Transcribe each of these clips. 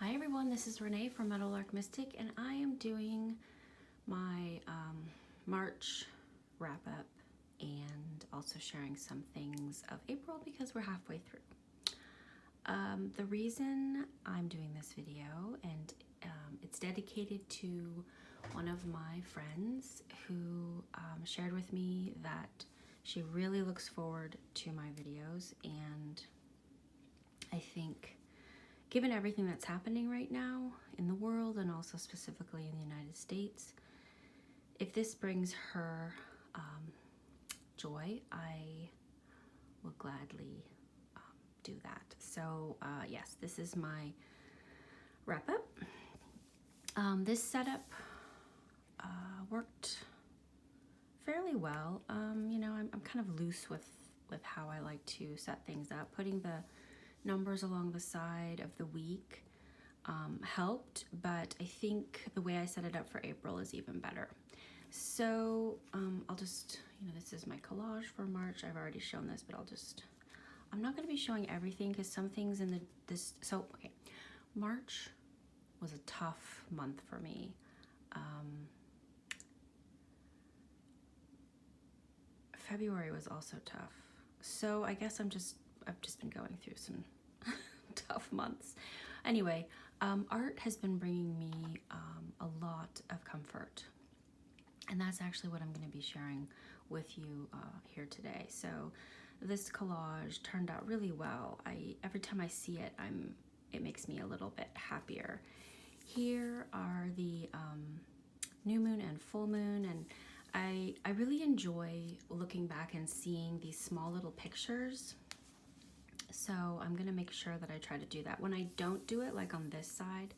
Hi everyone, this is Renee from Meadowlark Mystic, and I am doing my March wrap up and also sharing some things of April because we're halfway through. The reason I'm doing this video, and it's dedicated to one of my friends who shared with me that she really looks forward to my videos, and I think given everything that's happening right now in the world and also specifically in the United States, if this brings her joy, I will gladly do that. So yes, this is my wrap up. This setup worked fairly well. You know, I'm kind of loose with how I like to set things up. Putting the numbers along the side of the week helped, but I think the way I set it up for April is even better. So I'll just, you know, this is my collage for March. I've already shown this, but I'm not going to be showing everything because some things in okay, March was a tough month for me. February was also tough. So I guess I've just been going through some tough months. Anyway, art has been bringing me a lot of comfort, and that's actually what I'm going to be sharing with you here today. So this collage turned out really well. Every time I see it, it makes me a little bit happier. Here are the new moon and full moon, and I really enjoy looking back and seeing these small little pictures. So I'm gonna make sure that I try to do that. When I don't do it, like on this side,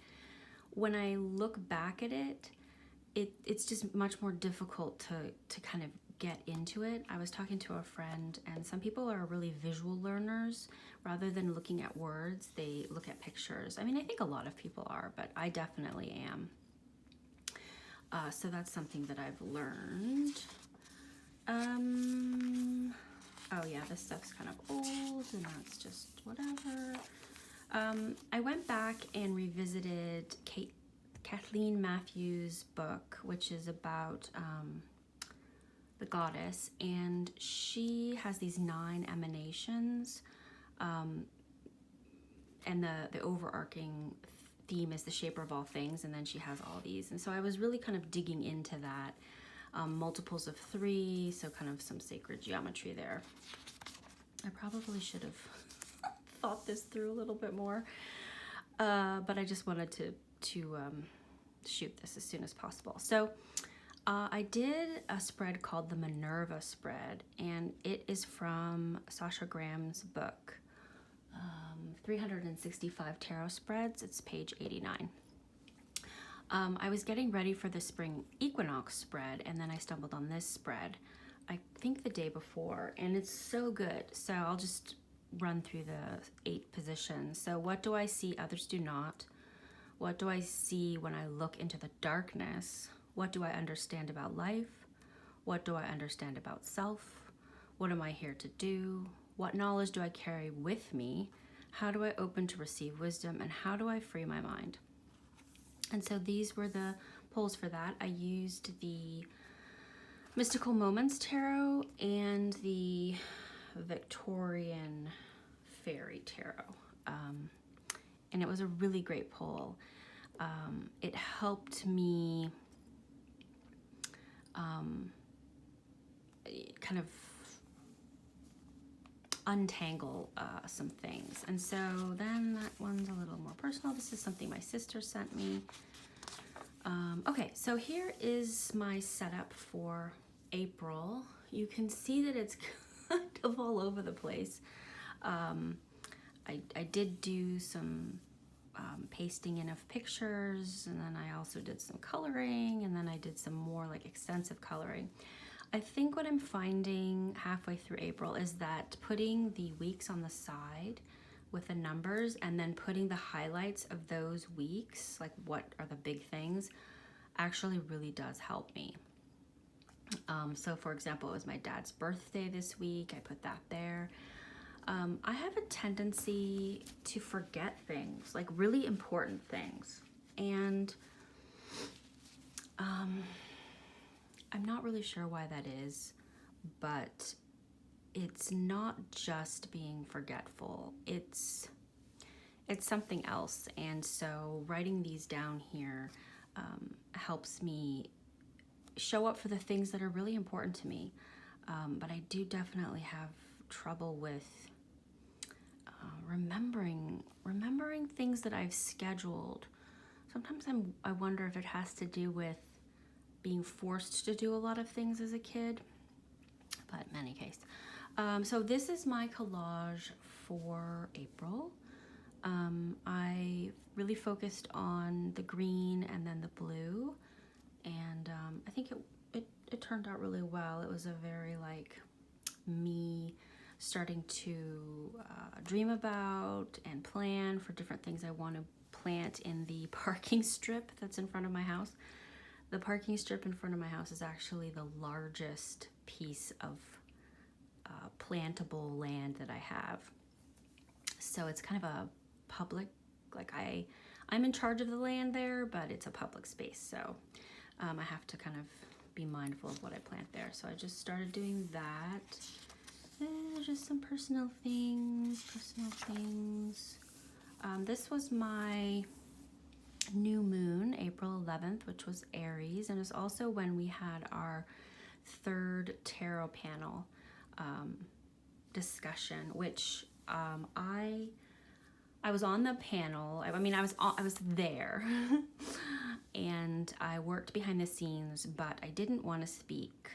when I look back at it, it's just much more difficult to kind of get into it. I was talking to a friend, and some people are really visual learners. Rather than looking at words, they look at pictures. I mean, I think a lot of people are, but I definitely am. So that's something that I've learned. Oh yeah, this stuff's kind of old, and that's just whatever. I went back and revisited Kathleen Matthews' book, which is about the goddess, and she has these 9 emanations, and the overarching theme is the shaper of all things, and then she has all these, and so I was really kind of digging into that. Multiples of 3, so kind of some sacred geometry there. I probably should have thought this through a little bit more, but I just wanted to shoot this as soon as possible. So I did a spread called the Minerva spread, and it is from Sasha Graham's book, 365 Tarot Spreads. It's page 89. I was getting ready for the spring equinox spread, and then I stumbled on this spread, I think the day before, and it's so good. So I'll just run through the 8 positions. So what do I see others do not? What do I see when I look into the darkness? What do I understand about life? What do I understand about self? What am I here to do? What knowledge do I carry with me? How do I open to receive wisdom? And how do I free my mind? And so these were the pulls for that. I used the Mystical Moments Tarot and the Victorian Fairy Tarot. And it was a really great pull. It helped me kind of untangle some things. And so then that one's a little more personal. This is something my sister sent me. Okay, so here is my setup for April. You can see that it's kind of all over the place. I did do some pasting in of pictures, and then I also did some coloring, and then I did some more like extensive coloring. I think what I'm finding halfway through April is that putting the weeks on the side with the numbers and then putting the highlights of those weeks, like what are the big things, actually really does help me. So for example, it was my dad's birthday this week. I put that there. I have a tendency to forget things, like really important things. And I'm not really sure why that is, but it's not just being forgetful. It's something else. And so writing these down here helps me show up for the things that are really important to me. But I do definitely have trouble with remembering things that I've scheduled. Sometimes I wonder if it has to do with being forced to do a lot of things as a kid, but in any case. So this is my collage for April. I really focused on the green and then the blue, and I think it turned out really well. It was a very like me starting to dream about and plan for different things I want to plant in the parking strip that's in front of my house. The parking strip in front of my house is actually the largest piece of plantable land that I have. So it's kind of a public, like I'm in charge of the land there, but it's a public space. So I have to kind of be mindful of what I plant there. So I just started doing that. Just some personal things. This was my new moon, April 11th, which was Aries, and it was also when we had our third tarot panel discussion, which I was on the panel. I mean, I was there, and I worked behind the scenes, but I didn't want to speak.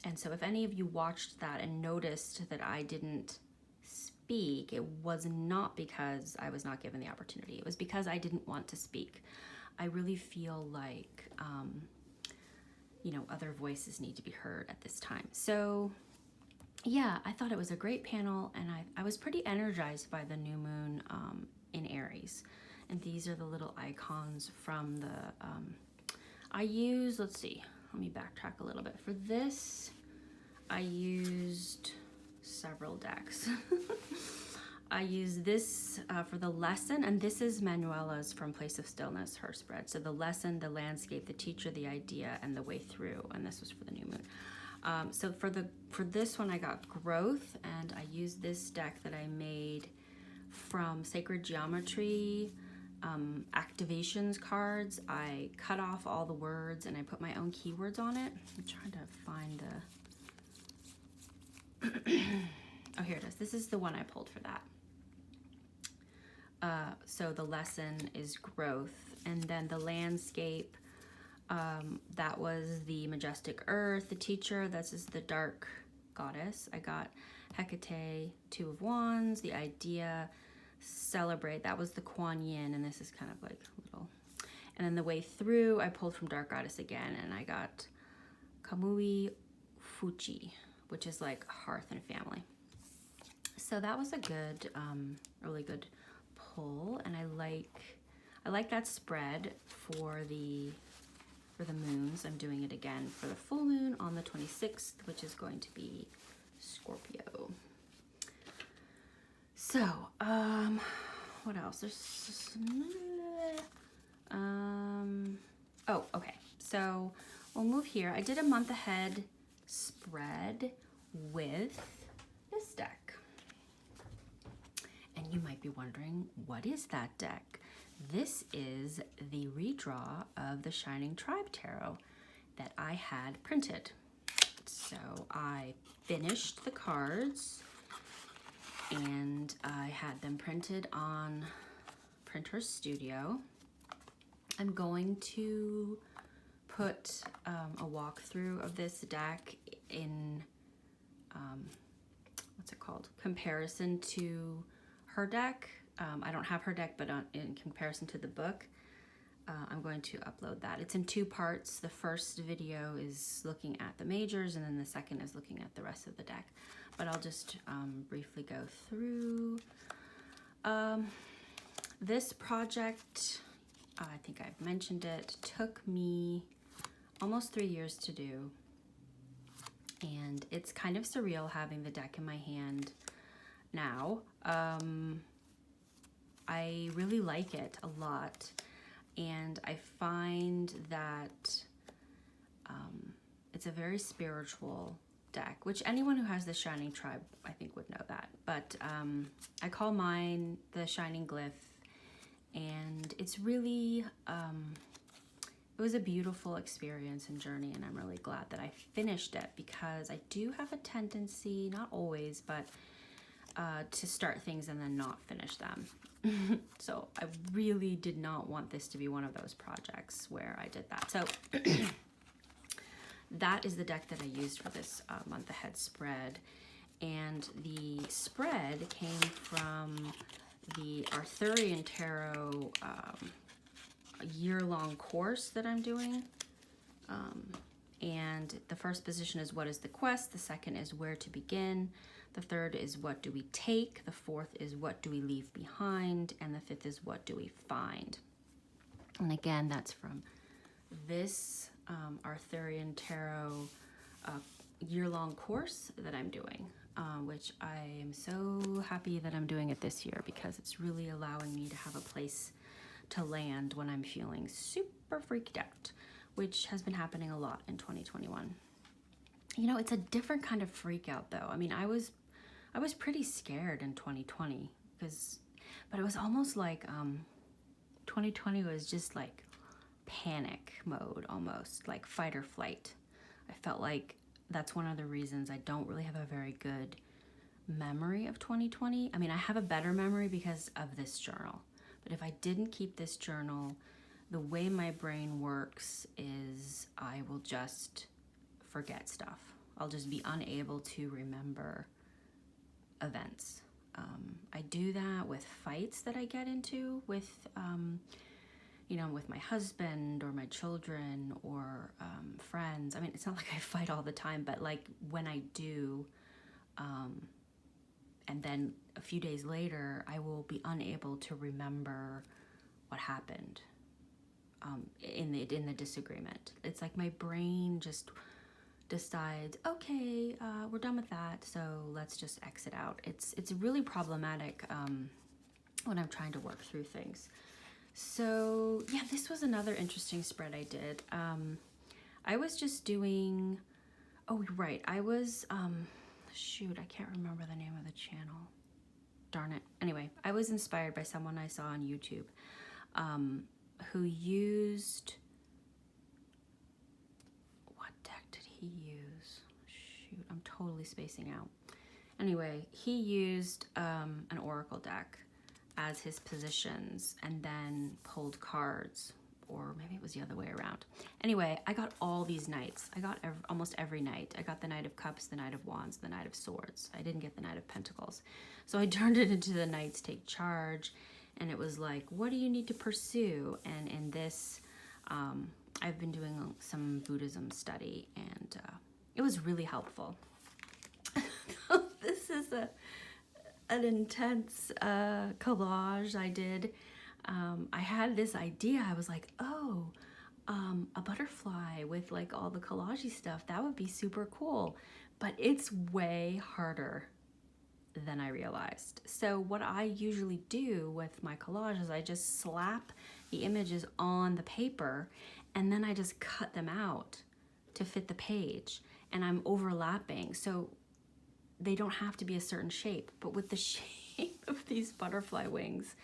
And so if any of you watched that and noticed that I didn't speak, it was not because I was not given the opportunity. It was because I didn't want to speak. I really feel like, other voices need to be heard at this time. So yeah, I thought it was a great panel, and I was pretty energized by the new moon in Aries. And these are the little icons from the, I used, let's see, let me backtrack a little bit. For this, I used several decks. I used this for the lesson, and this is Manuela's from Place of Stillness, her spread. So the lesson, the landscape, the teacher, the idea, and the way through, and this was for the new moon. So for this one, I got growth, and I used this deck that I made from Sacred Geometry activations cards. I cut off all the words and I put my own keywords on it. I'm trying to find the oh, here it is. This is the one I pulled for that. So the lesson is growth, and then the landscape, that was the majestic earth. The teacher, this is the dark goddess. I got Hecate, 2 of Wands. The idea, celebrate, that was the Kuan Yin, and this is kind of like little. And then the way through, I pulled from dark goddess again, and I got Kamui Fuchi, which is like hearth and family. So that was a good, really good pull, and I like that spread for the moons. I'm doing it again for the full moon on the 26th, which is going to be Scorpio. So, what else? There's, oh, okay. So we'll move here. I did a month ahead spread with this deck. And you might be wondering, what is that deck? This is the redraw of the Shining Tribe Tarot that I had printed. So I finished the cards, and I had them printed on Printer's Studio. I'm going to put a walkthrough of this deck in, what's it called? Comparison to her deck. I don't have her deck, but in comparison to the book, I'm going to upload that. It's in 2 parts. The first video is looking at the majors, and then the second is looking at the rest of the deck. But I'll just briefly go through. This project, I think I've mentioned it, took me almost 3 years to do. And it's kind of surreal having the deck in my hand now. I really like it a lot, and I find that it's a very spiritual deck, which anyone who has the Shining Tribe, I think, would know that. But I call mine the Shining Glyph, and it's really, it was a beautiful experience and journey, and I'm really glad that I finished it, because I do have a tendency, not always, but to start things and then not finish them. So I really did not want this to be one of those projects where I did that. So that is the deck that I used for this month ahead spread. And the spread came from the Arthurian Tarot year-long course that I'm doing. And the first position is what is the quest, the second is where to begin, the third is what do we take, the fourth is what do we leave behind, and the fifth is what do we find. And again, that's from this Arthurian Tarot year-long course that I'm doing, which I am so happy that I'm doing it this year, because it's really allowing me to have a place to land when I'm feeling super freaked out, which has been happening a lot in 2021. You know, it's a different kind of freak out though. I mean, I was pretty scared in 2020, but it was almost like 2020 was just like panic mode, almost like fight or flight. I felt like that's one of the reasons I don't really have a very good memory of 2020. I mean, I have a better memory because of this journal, but if I didn't keep this journal, the way my brain works is I will just forget stuff. I'll just be unable to remember events. I do that with fights that I get into with, you know, with my husband or my children or friends. I mean, it's not like I fight all the time, but like when I do, and then a few days later, I will be unable to remember what happened in the disagreement. It's like my brain just decides, okay, we're done with that, so let's just exit out. It's really problematic when I'm trying to work through things. So yeah, this was another interesting spread I did. I was just doing, oh right, I was, shoot, I can't remember the name of the channel. Darn it. Anyway, I was inspired by someone I saw on YouTube who used, what deck did he use? Shoot, I'm totally spacing out. Anyway, he used an oracle deck as his positions and then pulled cards, or maybe it was the other way around. Anyway, I got all these knights. I got almost every knight. I got the Knight of Cups, the Knight of Wands, the Knight of Swords. I didn't get the Knight of Pentacles. So I turned it into the Knights Take Charge, and it was like, what do you need to pursue? And in this, I've been doing some Buddhism study, and it was really helpful. This is an intense collage I did. I had this idea. I was like, oh, a butterfly with like all the collage stuff, that would be super cool. But it's way harder than I realized. So what I usually do with my collage is I just slap the images on the paper, and then I just cut them out to fit the page, and I'm overlapping. So they don't have to be a certain shape, but with the shape of these butterfly wings,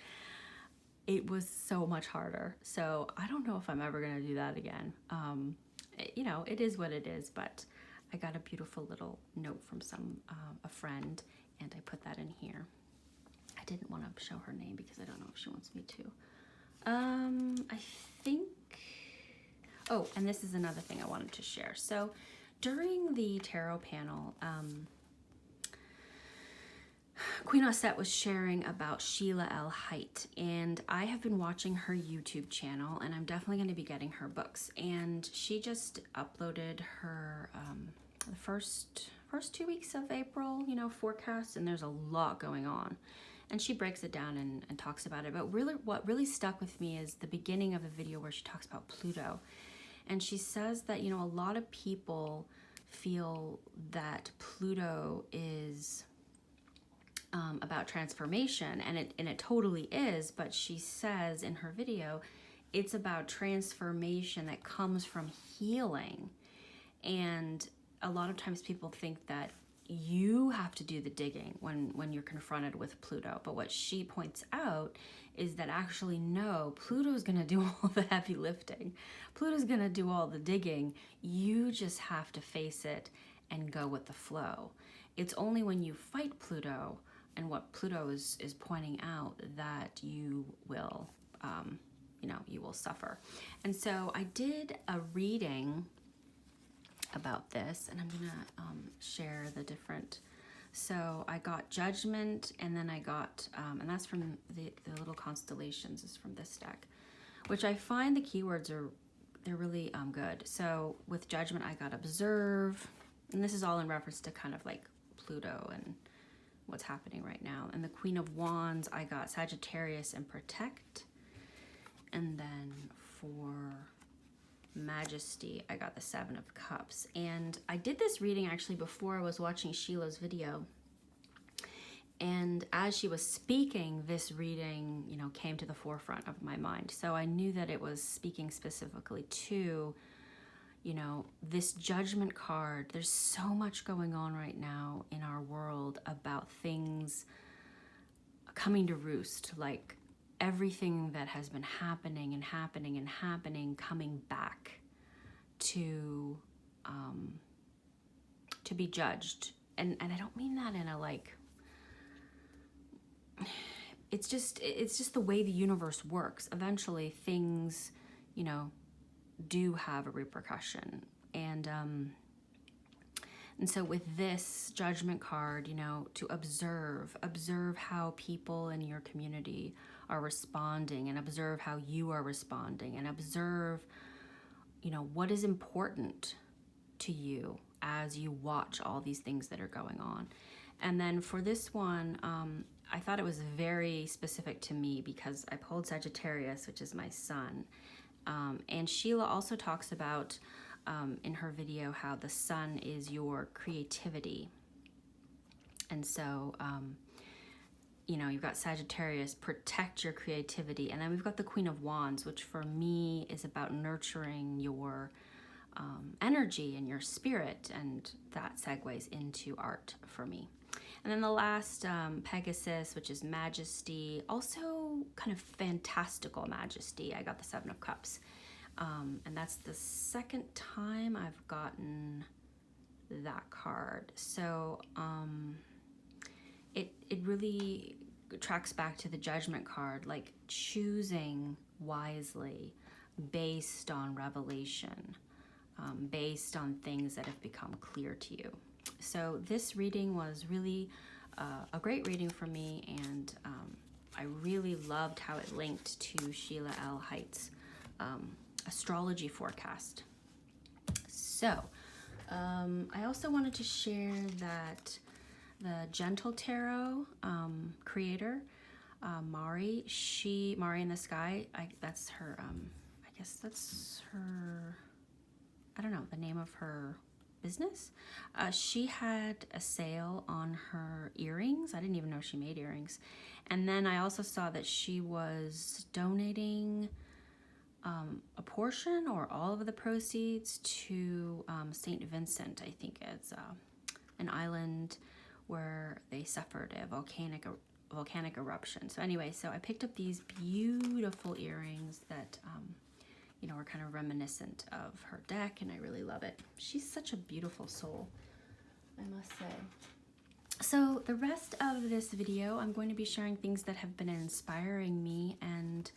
it was so much harder. So I don't know if I'm ever gonna do that again. You know, it is what it is, but I got a beautiful little note from a friend, and I put that in here. I didn't want to show her name because I don't know if she wants me to. I think, oh, and this is another thing I wanted to share. So during the tarot panel, Queen Osset was sharing about Sheila L. Haidt, and I have been watching her YouTube channel, and I'm definitely going to be getting her books. And she just uploaded her the first 2 weeks of April, you know, forecast, and there's a lot going on. And she breaks it down and talks about it. But really, what really stuck with me is the beginning of the video where she talks about Pluto. And she says that, you know, a lot of people feel that Pluto is about transformation, and it totally is, but she says in her video, it's about transformation that comes from healing. And a lot of times people think that you have to do the digging when you're confronted with Pluto. But what she points out is that actually, no, Pluto's gonna do all the heavy lifting. Pluto's gonna do all the digging. You just have to face it and go with the flow. It's only when you fight Pluto and what Pluto is pointing out that you will, you will suffer. And so I did a reading about this, and I'm gonna share the different. So I got Judgment, and then I got, and that's from the little constellations, is from this deck, which I find the keywords they're really good. So with Judgment, I got Observe, and this is all in reference to kind of like Pluto and what's happening right now. And the Queen of Wands, I got Sagittarius and Protect. And then for Majesty, I got the Seven of Cups. And I did this reading actually before I was watching Sheila's video. And as she was speaking, this reading, came to the forefront of my mind. So I knew that it was speaking specifically to, this Judgment card. There's so much going on right now in our world about things coming to roost, like everything that has been happening and happening and happening coming back to be judged. And I don't mean that in a like, it's just the way the universe works. Eventually things, do have a repercussion. And so with this Judgment card, to observe how people in your community are responding, and observe how you are responding, and observe, what is important to you as you watch all these things that are going on. And then for this one, I thought it was very specific to me because I pulled Sagittarius, which is my sun. And Sheila also talks about in her video how the sun is your creativity. And so, you've got Sagittarius, protect your creativity. And then we've got the Queen of Wands, which for me is about nurturing your energy and your spirit. And that segues into art for me. And then the last, Pegasus, which is Majesty, also kind of fantastical majesty. I got the Seven of Cups. And that's the second time I've gotten that card. So it really tracks back to the Judgment card, like choosing wisely based on revelation, based on things that have become clear to you. So this reading was really a great reading for me, and I really loved how it linked to Sheila L. Height's astrology forecast. So I also wanted to share that the Gentle Tarot creator, Mari in the Sky, that's her, I guess that's her, I don't know, the name of her business. She had a sale on her earrings. I didn't even know she made earrings. And then I also saw that she was donating a portion or all of the proceeds to St. Vincent. I think it's an island where they suffered a volcanic eruption. So anyway, so I picked up these beautiful earrings that are kind of reminiscent of her deck, and I really love it. She's such a beautiful soul, I must say. So the rest of this video, I'm going to be sharing things that have been inspiring me, and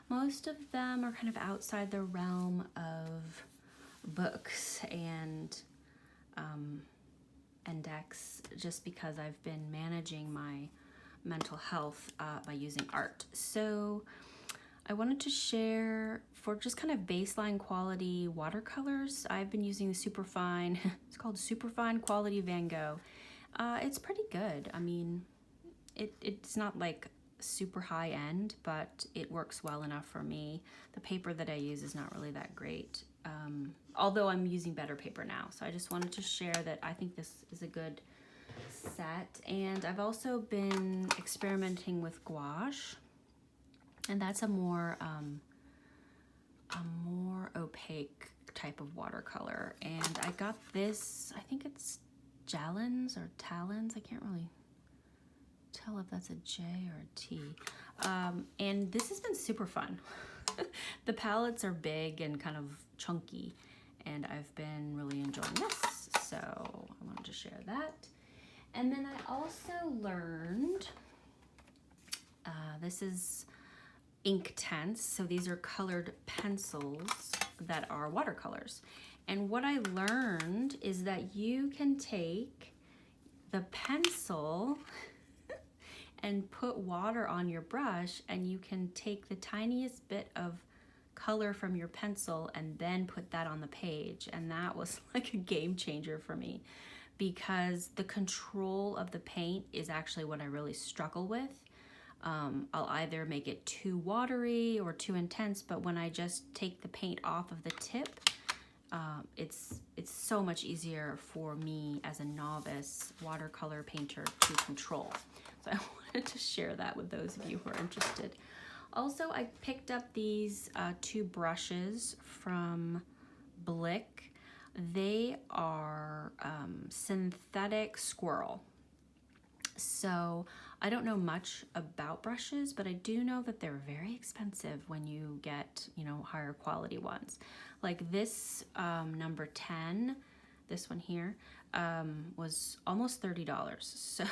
most of them are kind of outside the realm of books and decks, just because I've been managing my mental health by using art. So I wanted to share, for just kind of baseline quality watercolors, I've been using the Superfine, it's called Superfine Quality Van Gogh. It's pretty good. I mean, it's not like super high end, but it works well enough for me. The paper that I use is not really that great, although I'm using better paper now. So I just wanted to share that I think this is a good set. And I've also been experimenting with gouache, and that's a more opaque type of watercolor. And I got this, I think it's Talens or Talens, I can't really tell if that's a J or a T. And this has been super fun. The palettes are big and kind of chunky, and I've been really enjoying this, so I wanted to share that. And then I also learned, this is Inktense, so these are colored pencils that are watercolors. And what I learned is that you can take the pencil and put water on your brush, and you can take the tiniest bit of color from your pencil and then put that on the page. And that was like a game changer for me, because the control of the paint is actually what I really struggle with. I'll either make it too watery or too intense, but when I just take the paint off of the tip, it's so much easier for me as a novice watercolor painter to control. So I wanted to share that with those of you who are interested. Also, I picked up these 2 brushes from Blick. They are synthetic Squirrel. So I don't know much about brushes, but I do know that they're very expensive when you get, you know, higher quality ones. Like this number 10, this one here, was almost $30. So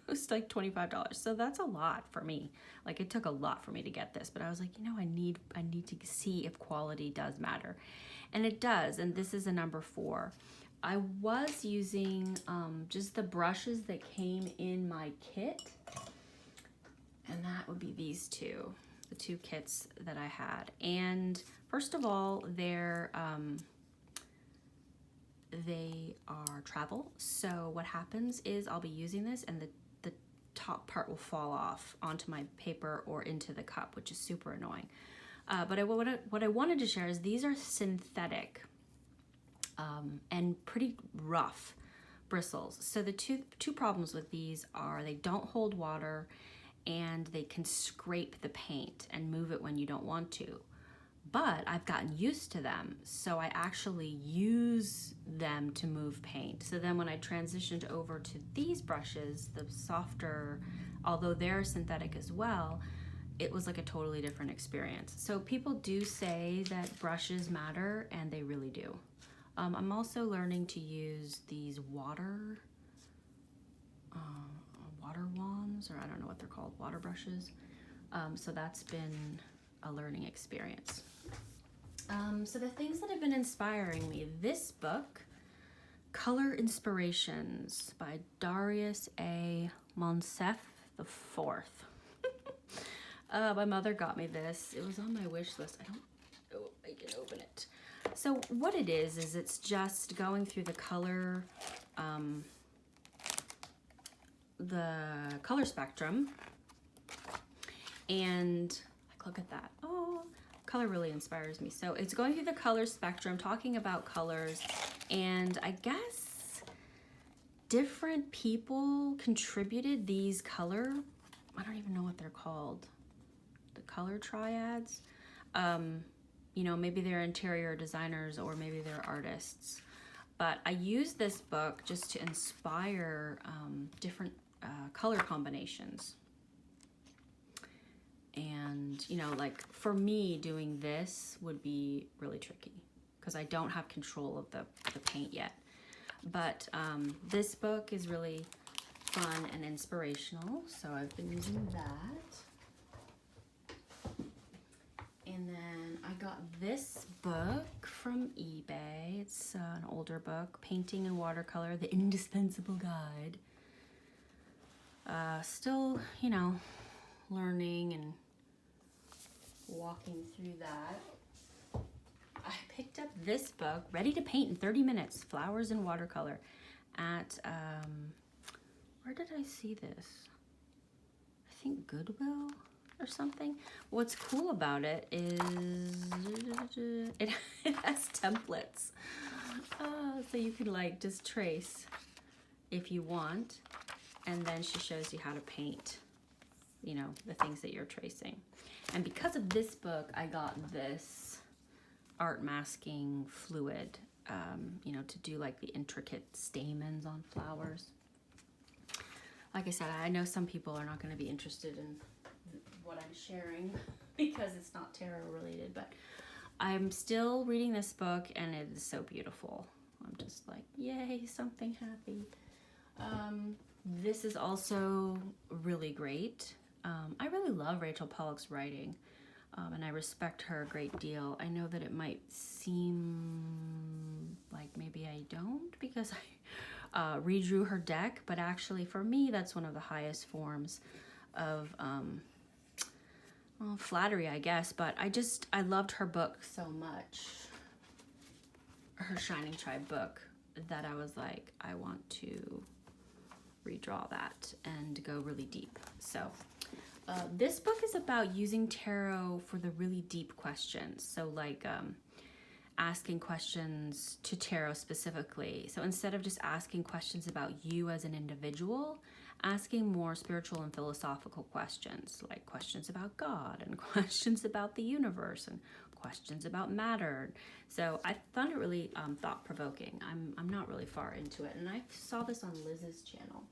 it's like $25. So that's a lot for me. Like, it took a lot for me to get this, but I was like, you know, I need to see if quality does matter. And it does, and this is a number 4. I was using just the brushes that came in my kit, and that would be these 2, the 2 kits that I had. And first of all, they are travel. So what happens is I'll be using this, and the top part will fall off onto my paper or into the cup, which is super annoying. But what I wanted to share is these are synthetic and pretty rough bristles. So the two problems with these are they don't hold water, and they can scrape the paint and move it when you don't want to. But I've gotten used to them, so I actually use them to move paint. So then when I transitioned over to these brushes, the softer, although they're synthetic as well, it was like a totally different experience. So people do say that brushes matter, and they really do. I'm also learning to use these water wands, or I don't know what they're called, water brushes. So that's been a learning experience. So the things that have been inspiring me, this book, Color Inspirations by Darius A. Monsef IV. My mother got me this. It was on my wish list. I can open it. So what it is it's just going through the color spectrum, and like, look at that. Oh, color really inspires me. So it's going through the color spectrum, talking about colors, and I guess different people contributed these color, I don't even know what they're called, the color triads. You know, maybe they're interior designers, or maybe they're artists. But I use this book just to inspire different color combinations. And, you know, like for me, doing this would be really tricky because I don't have control of the paint yet. But this book is really fun and inspirational, so I've been using that. And then I got this book from eBay. It's an older book, Painting in Watercolor, The Indispensable Guide. Still, you know, learning and walking through that. I picked up this book, Ready to Paint in 30 Minutes, Flowers in Watercolor, at, where did I see this? I think Goodwill or something. What's cool about it is it has templates. So you can like just trace if you want. And then she shows you how to paint, you know, the things that you're tracing. And because of this book, I got this art masking fluid, you know, to do like the intricate stamens on flowers. Like I said, I know some people are not going to be interested in what I'm sharing because it's not tarot related, but I'm still reading this book and it is so beautiful. I'm just like, yay, something happy. This is also really great. I really love Rachel Pollack's writing, and I respect her a great deal. I know that it might seem like maybe I don't because I redrew her deck, but actually for me, that's one of the highest forms of well, flattery, I guess, but I loved her book so much, her Shining Tribe book, that I was like, I want to redraw that and go really deep. So this book is about using tarot for the really deep questions. So like asking questions to tarot specifically. So instead of just asking questions about you as an individual, asking more spiritual and philosophical questions, like questions about God and questions about the universe and questions about matter. So I found it really thought-provoking. I'm not really far into it, and I saw this on Liz's channel.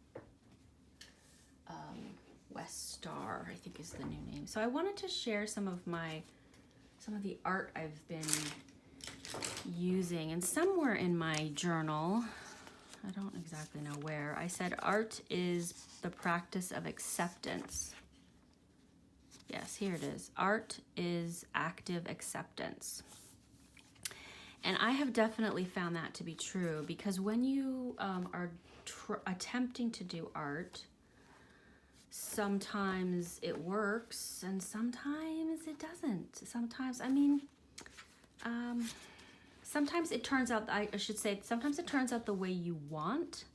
West Star, I think is the new name. So I wanted to share some of the art I've been using, and somewhere in my journal, I don't exactly know where, I said art is the practice of acceptance. Yes, here it is. Art is active acceptance. And I have definitely found that to be true, because when you are attempting to do art, sometimes it works and sometimes it doesn't. Sometimes, I mean, sometimes it turns out, I should say, sometimes it turns out the way you want,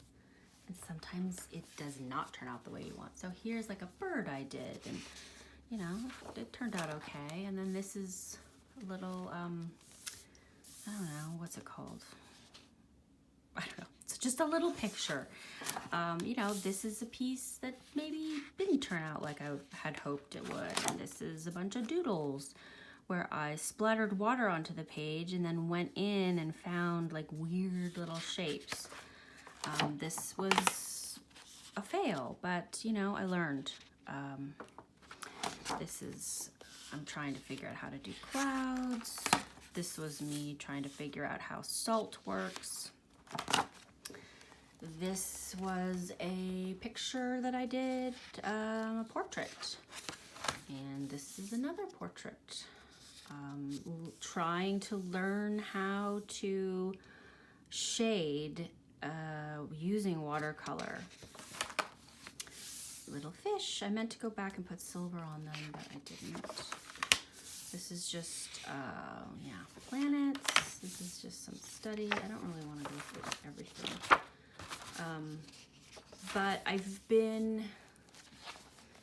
and sometimes it does not turn out the way you want. So here's like a bird I did, and you know, it turned out okay. And then this is a little, I don't know, what's it called? I don't know. It's just a little picture. You know, this is a piece that maybe didn't turn out like I had hoped it would. And this is a bunch of doodles where I splattered water onto the page and then went in and found like weird little shapes. This was a fail, but you know, I learned. This is, I'm trying to figure out how to do clouds. This was me trying to figure out how salt works. This was a picture that I did, a portrait. And this is another portrait. Trying to learn how to shade using watercolor. Little fish. I meant to go back and put silver on them, but I didn't. This is just, yeah, planets. This is just some study. I don't really want to go through everything. But I've been,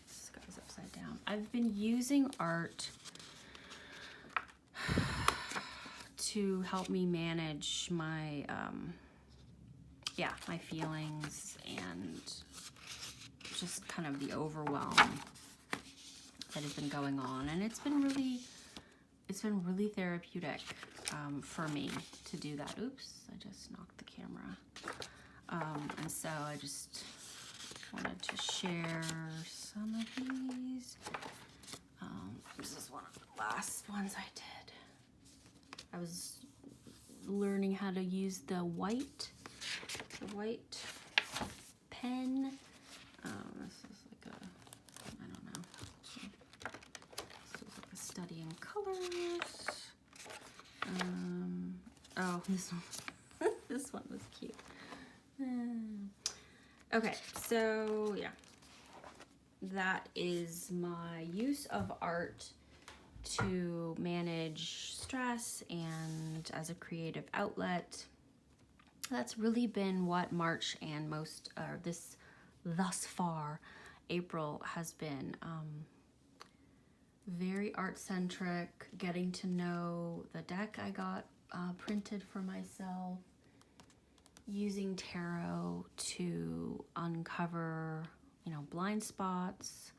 this guy's upside down. I've been using art to help me manage my, yeah, my feelings and just kind of the overwhelm that has been going on. And it's been really therapeutic for me to do that. Oops, I just knocked the camera. And so I just wanted to share some of these. This is one of the last ones I did. I was learning how to use the white pen. This is like a, I don't know. This is like a study in colors. Oh, this one, this one was cute. Okay, so yeah, that is my use of art to manage stress and as a creative outlet. That's really been what March and thus far, April has been. Very art-centric, getting to know the deck I got printed for myself, using tarot to uncover, you know, blind spots.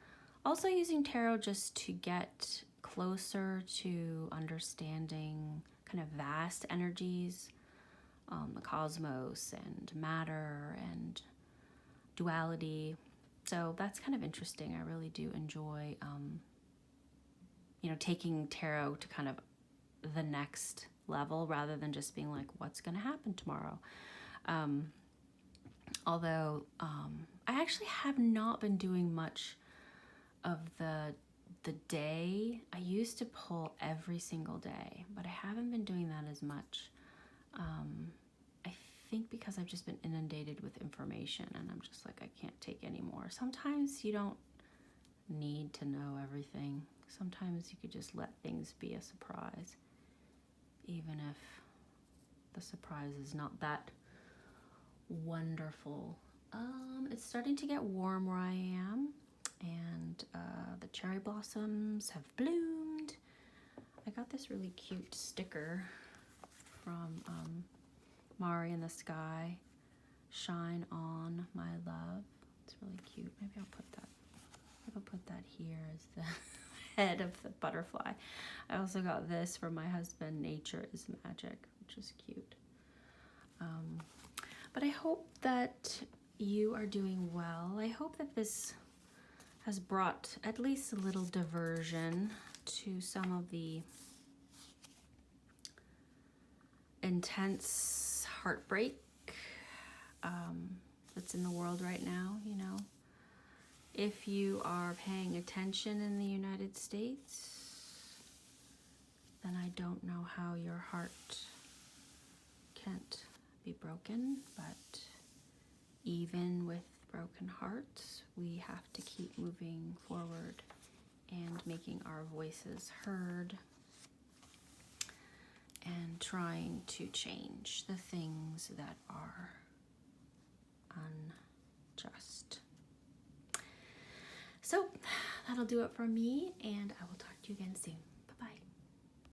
Also using tarot just to get closer to understanding kind of vast energies, the cosmos and matter and duality. So that's kind of interesting. I really do enjoy, you know, taking tarot to kind of the next level rather than just being like, what's going to happen tomorrow? Although I actually have not been doing much of the day. I used to pull every single day, but I haven't been doing that as much. I think because I've just been inundated with information and I'm just like, I can't take any more. Sometimes you don't need to know everything. Sometimes you could just let things be a surprise, even if the surprise is not that wonderful. It's starting to get warm where I am, and the cherry blossoms have bloomed. I got this really cute sticker from Mari in the Sky, Shine On My Love. It's really cute. Maybe I'll put that here as the head of the butterfly. I also got this from my husband, Nature is Magic, which is cute. But I hope that you are doing well. I hope that this has brought at least a little diversion to some of the intense heartbreak that's in the world right now, you know. If you are paying attention in the United States, then I don't know how your heart can't be broken, but even with broken hearts, we have to keep moving forward and making our voices heard and trying to change the things that are unjust. So that'll do it for me, and I will talk to you again soon.